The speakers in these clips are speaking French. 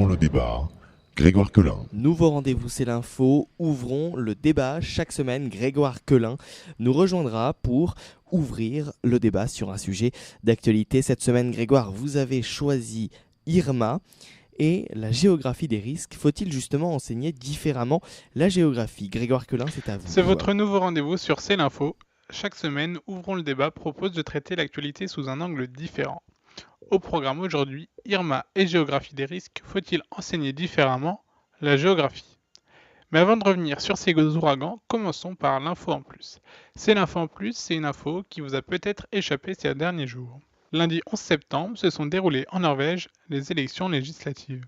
Ouvrons le débat. Grégoire Collin. Nouveau rendez-vous, c'est l'info. Ouvrons le débat. Chaque semaine, Grégoire Collin nous rejoindra pour ouvrir le débat sur un sujet d'actualité. Cette semaine, Grégoire, vous avez choisi Irma et la géographie des risques. Faut-il justement enseigner différemment la géographie? Grégoire Collin, c'est à vous. C'est votre nouveau rendez-vous sur C'est l'info. Chaque semaine, Ouvrons le débat propose de traiter l'actualité sous un angle différent. Au programme aujourd'hui, Irma et géographie des risques, faut-il enseigner différemment la géographie? Mais avant de revenir sur ces ouragans, commençons par l'info en plus. C'est l'info en plus, c'est une info qui vous a peut-être échappé ces derniers jours. Lundi 11 septembre se sont déroulées en Norvège les élections législatives.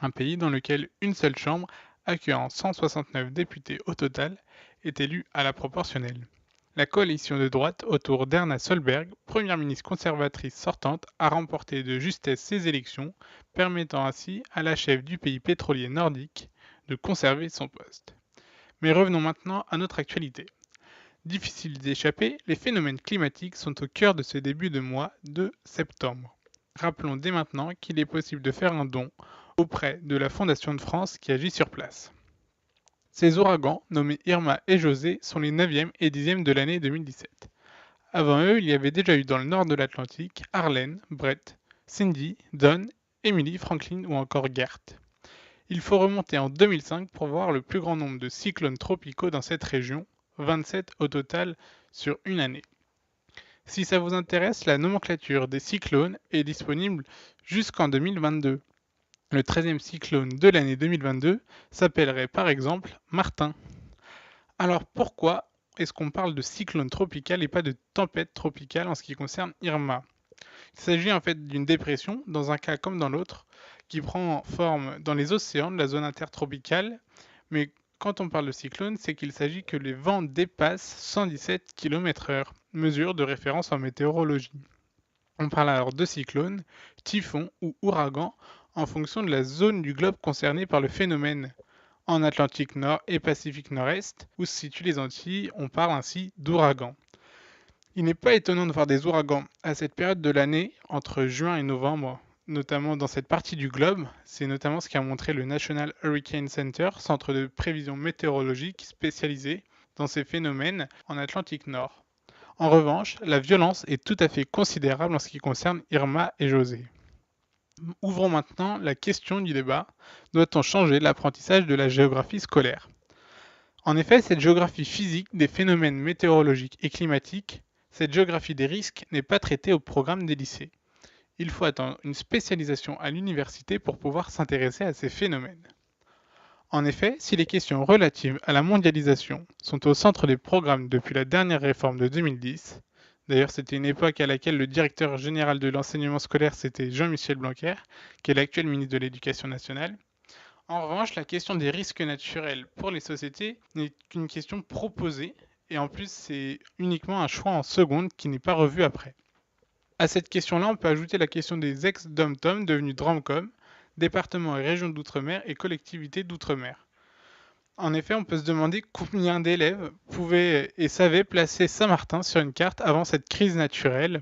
Un pays dans lequel une seule chambre, accueillant 169 députés au total, est élue à la proportionnelle. La coalition de droite autour d'Erna Solberg, première ministre conservatrice sortante, a remporté de justesse ces élections, permettant ainsi à la chef du pays pétrolier nordique de conserver son poste. Mais revenons maintenant à notre actualité. Difficile d'échapper, les phénomènes climatiques sont au cœur de ce début de mois de septembre. Rappelons dès maintenant qu'il est possible de faire un don auprès de la Fondation de France qui agit sur place. Ces ouragans, nommés Irma et José, sont les 9e et 10e de l'année 2017. Avant eux, il y avait déjà eu dans le nord de l'Atlantique Arlene, Brett, Cindy, Don, Emily, Franklin ou encore Gert. Il faut remonter en 2005 pour voir le plus grand nombre de cyclones tropicaux dans cette région, 27 au total sur une année. Si ça vous intéresse, la nomenclature des cyclones est disponible jusqu'en 2022. Le 13e cyclone de l'année 2022 s'appellerait par exemple Martin. Alors pourquoi est-ce qu'on parle de cyclone tropical et pas de tempête tropicale en ce qui concerne Irma? Il s'agit en fait d'une dépression, dans un cas comme dans l'autre, qui prend forme dans les océans de la zone intertropicale, mais quand on parle de cyclone, c'est qu'il s'agit que les vents dépassent 117 km/h, mesure de référence en météorologie. On parle alors de cyclone, typhon ou ouragan en fonction de la zone du globe concernée par le phénomène. En Atlantique Nord et Pacifique Nord-Est, où se situent les Antilles, on parle ainsi d'ouragan. Il n'est pas étonnant de voir des ouragans à cette période de l'année, entre juin et novembre, notamment dans cette partie du globe. C'est notamment ce qu'a montré le National Hurricane Center, centre de prévision météorologique spécialisé dans ces phénomènes en Atlantique Nord. En revanche, la violence est tout à fait considérable en ce qui concerne Irma et José. Ouvrons maintenant la question du débat. Doit-on changer l'apprentissage de la géographie scolaire? En effet, cette géographie physique des phénomènes météorologiques et climatiques, cette géographie des risques n'est pas traitée au programme des lycées. Il faut attendre une spécialisation à l'université pour pouvoir s'intéresser à ces phénomènes. En effet, si les questions relatives à la mondialisation sont au centre des programmes depuis la dernière réforme de 2010, d'ailleurs c'était une époque à laquelle le directeur général de l'enseignement scolaire c'était Jean-Michel Blanquer, qui est l'actuel ministre de l'Éducation nationale. En revanche, la question des risques naturels pour les sociétés n'est qu'une question proposée, et en plus c'est uniquement un choix en seconde qui n'est pas revu après. À cette question-là, on peut ajouter la question des ex-DOM-TOM devenus DROMCOM, départements et régions d'outre-mer et collectivités d'outre-mer. En effet, on peut se demander combien d'élèves pouvaient et savaient placer Saint-Martin sur une carte avant cette crise naturelle.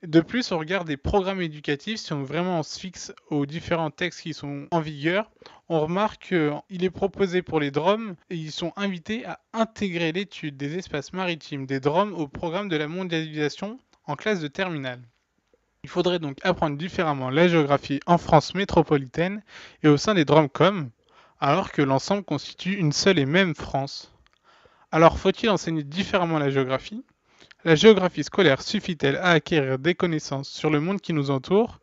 De plus, on regarde des programmes éducatifs, si on vraiment se fixe aux différents textes qui sont en vigueur, on remarque qu'il est proposé pour les DROM et ils sont invités à intégrer l'étude des espaces maritimes des DROM au programme de la mondialisation en classe de terminale. Il faudrait donc apprendre différemment la géographie en France métropolitaine et au sein des DROMCOM, alors que l'ensemble constitue une seule et même France. Alors faut-il enseigner différemment la géographie? La géographie scolaire suffit-elle à acquérir des connaissances sur le monde qui nous entoure?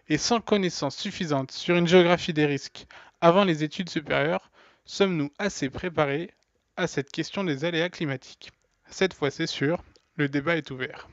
Et sans connaissances suffisantes sur une géographie des risques avant les études supérieures, sommes-nous assez préparés à cette question des aléas climatiques? Cette fois c'est sûr, le débat est ouvert.